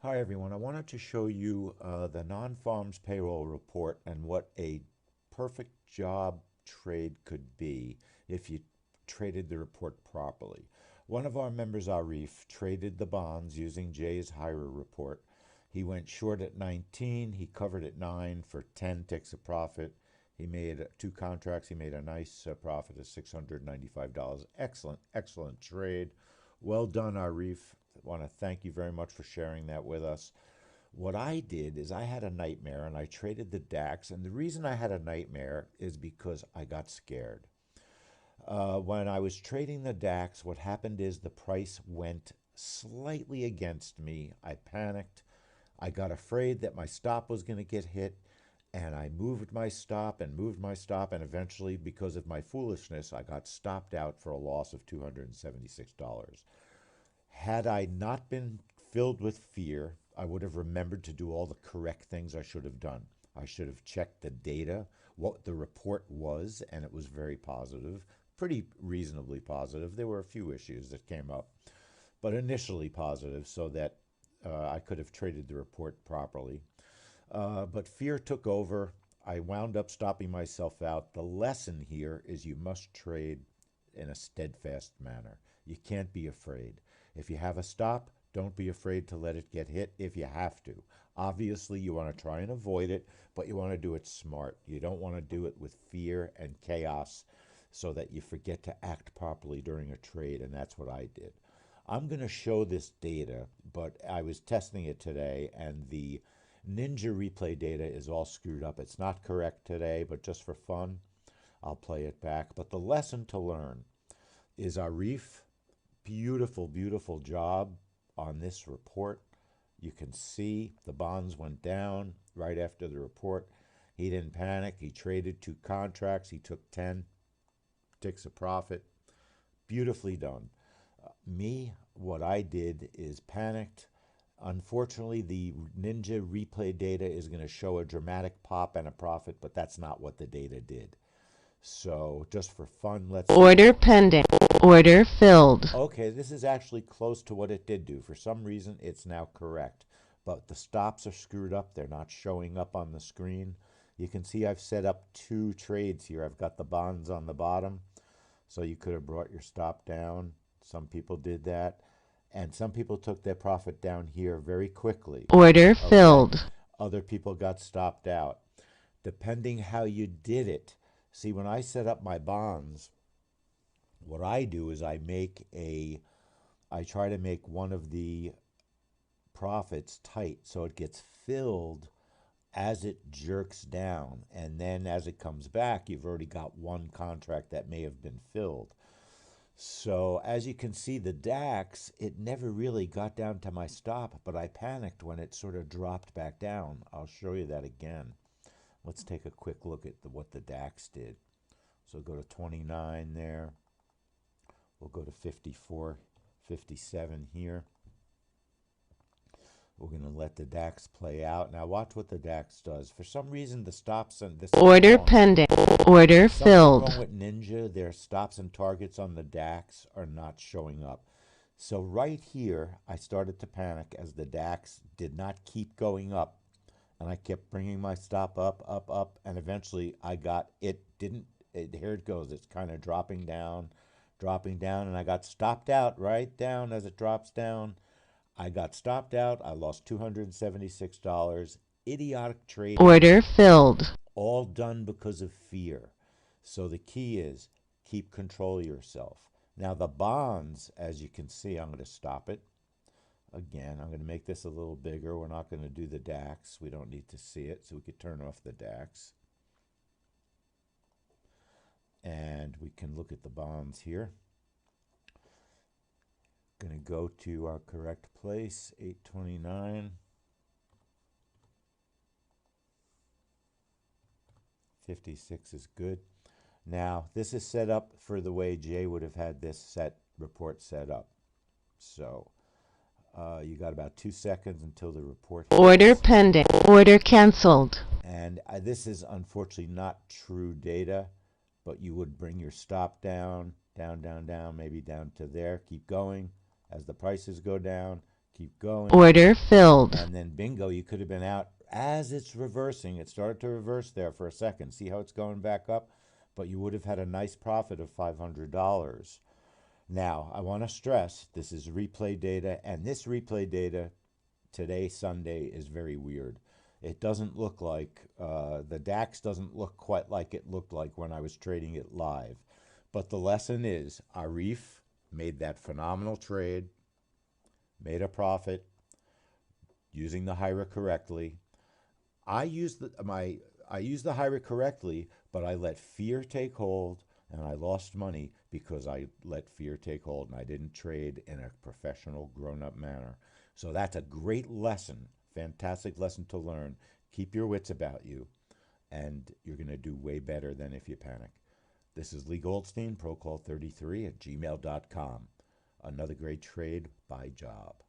Hi everyone, I wanted to show you the non-farms payroll report and what a perfect job trade could be if you traded the report properly. One of our members, Arif, traded the bonds using Jay's higher report. He went short at 19, he covered at 9 for 10, takes a profit. He made two contracts, he made a nice profit of $695. Excellent, excellent trade. Well done, Arif. I want to thank you very much for sharing that with us. What I did is I had a nightmare and I traded the DAX. And the reason I had a nightmare is because I got scared. When I was trading the DAX, what happened is the price went slightly against me. I panicked. I got afraid that my stop was going to get hit. And I moved my stop and moved my stop. And eventually, because of my foolishness, I got stopped out for a loss of $276. Had I not been filled with fear, I would have remembered to do all the correct things I should have done. I should have checked the data, what the report was, and it was very positive, pretty reasonably positive. There were a few issues that came up, but initially positive so that I could have traded the report properly. But fear took over. I wound up stopping myself out. The lesson here is you must trade in a steadfast manner. You can't be afraid. If you have a stop, don't be afraid to let it get hit if you have to. Obviously, you want to try and avoid it, but you want to do it smart. You don't want to do it with fear and chaos so that you forget to act properly during a trade, and that's what I did. I'm going to show this data, but I was testing it today, and the Ninja replay data is all screwed up. It's not correct today, but just for fun, I'll play it back. But the lesson to learn is Arif, beautiful, beautiful job on this report. You can see the bonds went down right after the report. He didn't panic. He traded two contracts. He took 10, takes a profit. Beautifully done. Me, what I did is panicked. Unfortunately, the Ninja replay data is going to show a dramatic pop and a profit, but that's not what the data did. So just for fun, let's see. Order pending. Order filled. Okay, this is actually close to what it did do. For some reason, it's now correct. But the stops are screwed up. They're not showing up on the screen. You can see I've set up two trades here. I've got the bonds on the bottom, so you could have brought your stop down. Some people did that. And some people took their profit down here very quickly. Order Okay? filled. Other people got stopped out. Depending how you did it. See, when I set up my bonds, what I do is I try to make one of the profits tight so it gets filled as it jerks down. And then as it comes back, you've already got one contract that may have been filled. So as you can see, the DAX, it never really got down to my stop, but I panicked when it sort of dropped back down. I'll show you that again. Let's take a quick look at what the DAX did. So go to 29 there. We'll go to 54, 57 here. We're going to let the DAX play out. Now watch what the DAX does. For some reason, the stops and this Order pending. Order something wrong filled. with Ninja. Their stops and targets on the DAX are not showing up. So right here, I started to panic as the DAX did not keep going up. And I kept bringing my stop up, up, up. And eventually I got, it didn't, here it goes. It's kind of dropping down. And I got stopped out right down as it drops down. I got stopped out. I lost $276. Idiotic trading, Order filled. all done because of fear. So the key is keep control of yourself. Now the bonds, as you can see, I'm going to stop it. Again, I'm going to make this a little bigger. We're not going to do the DAX. We don't need to see it, so we could turn off the DAX. And we can look at the bonds here. Going to go to our correct place, 829. 56 is good. Now, this is set up for the way Jay would have had this report set up. So, you got about 2 seconds until the report hits. Order pending. Order canceled. And this is unfortunately not true data, but you would bring your stop down, down, down, down, maybe down to there. Keep going. As the prices go down, keep going. Order filled. And then bingo, you could have been out as it's reversing. It started to reverse there for a second. See how it's going back up? But you would have had a nice profit of $500. Now, I want to stress this is replay data, and this replay data today, Sunday, is very weird. It doesn't look like, the DAX doesn't look quite like it looked like when I was trading it live. But the lesson is Arif made that phenomenal trade, made a profit using the HIRA correctly. I used the HIRA correctly, but I let fear take hold, and I lost money because I let fear take hold and I didn't trade in a professional, grown-up manner. So that's a great lesson, fantastic lesson to learn. Keep your wits about you, and you're going to do way better than if you panic. This is Lee Goldstein, procall33@gmail.com. Another great trade by job.